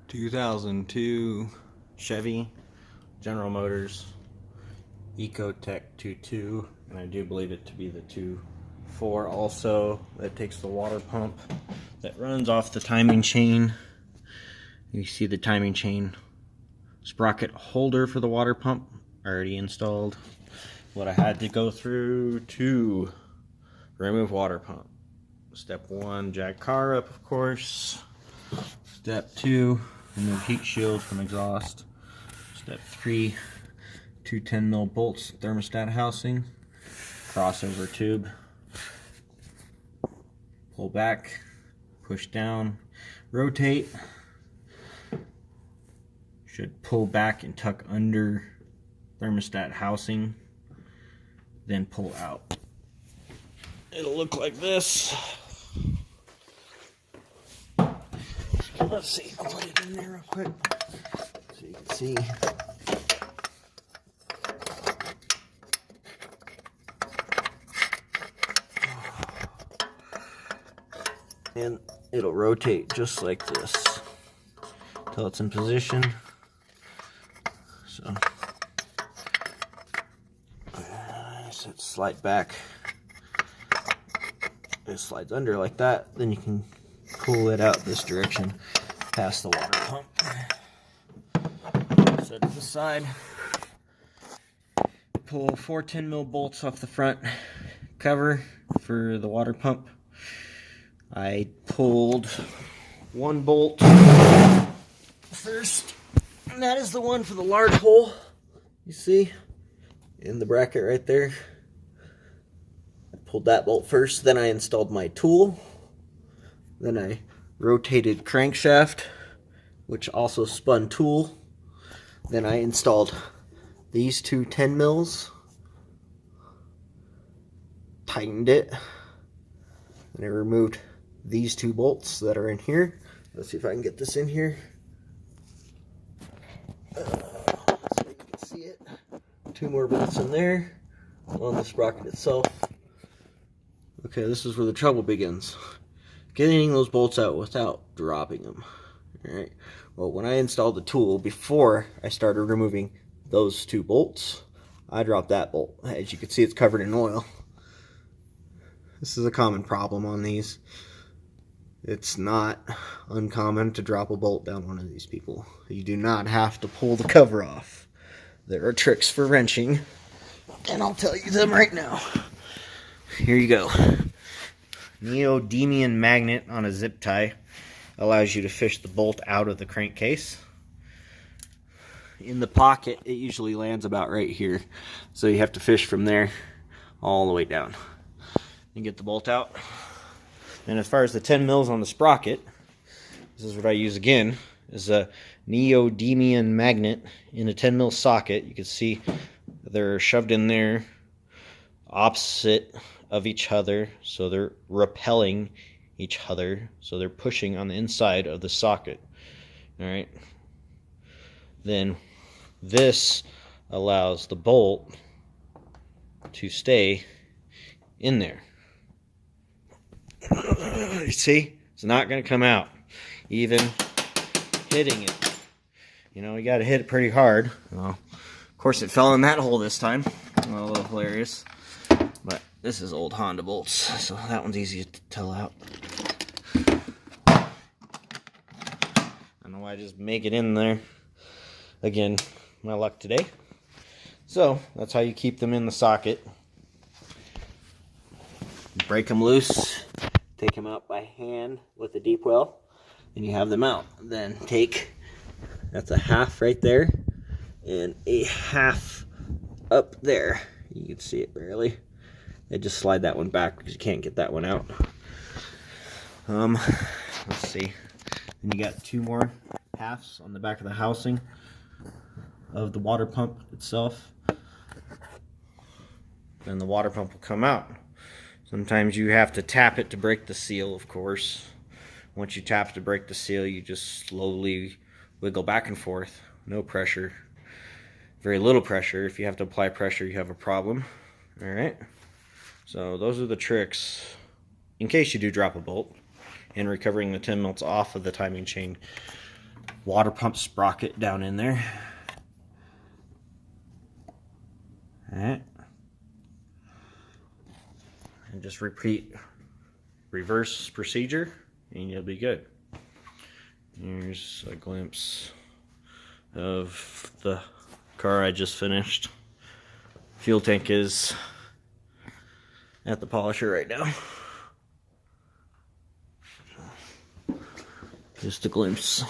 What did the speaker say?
2002 Chevy General Motors ecotec 2.2, and I do believe it to be the 2.4 also. That takes the water pump that runs off the timing chain. You see the timing chain sprocket holder for the water pump already installed. What I had to go through to remove water pump: step 1, jack car up, of course. Step 2, remove heat shield from exhaust. Step 3, 2 10mm bolts, thermostat housing, crossover tube. Pull back, push down, rotate. Should pull back and tuck under thermostat housing, then pull out. It'll look like this. Let's see, I'll put it in there real quick so you can see. And it'll rotate just like this until it's in position. So it slide back. It slides under like that. Then you can pull it out this direction past the water pump. Set it aside. Pull 4 10mm bolts off the front cover for the water pump. I pulled one bolt first, and that is the one for the large hole. You see in the bracket right there. I pulled that bolt first, then I installed my tool. Then I rotated crankshaft, which also spun tool. Then I installed these 2 10mm, tightened it, and I removed these 2 bolts that are in here. Let's see if I can get this in here so you can see it. 2 more bolts in there on the sprocket itself. Okay, this is where the trouble begins. Getting those bolts out without dropping them. Alright, well, when I installed the tool, before I started removing those 2 bolts, I dropped that bolt. As you can see, it's covered in oil. This is a common problem on these. It's not uncommon to drop a bolt down one of these people. You do not have to pull the cover off. There are tricks for wrenching, and I'll tell you them right now. Here you go. Neodymium magnet on a zip tie allows you to fish the bolt out of the crankcase. In the pocket, it usually lands about right here, so you have to fish from there all the way down and get the bolt out. And as far as the 10mm on the sprocket, this is what I use again, is a neodymium magnet in a 10mm socket. You can see they're shoved in there opposite of each other, so they're repelling each other, so they're pushing on the inside of the socket. Alright, then this allows the bolt to stay in there. You see, it's not going to come out even hitting it. You know, you got to hit it pretty hard. Well, of course it fell in that hole this time. A little hilarious. But this is old Honda bolts, so that one's easy to tell out. I don't know why I just make it in there. Again, my luck today. So that's how you keep them in the socket. Break them loose. Take them out by hand with a deep well, and you have them out. Then take, that's a half right there, and a half up there. You can see it barely. I just slide that one back because you can't get that one out. Let's see. And you got 2 more halves on the back of the housing of the water pump itself. Then the water pump will come out. Sometimes you have to tap it to break the seal, of course. Once you tap to break the seal, you just slowly wiggle back and forth. No pressure. Very little pressure. If you have to apply pressure, you have a problem. Alright? So those are the tricks in case you do drop a bolt, and recovering the 10mm off of the timing chain water pump sprocket down in there. Alright. And just repeat reverse procedure and you'll be good. Here's a glimpse of the car I just finished. Fuel tank is at the polisher right now. Just a glimpse.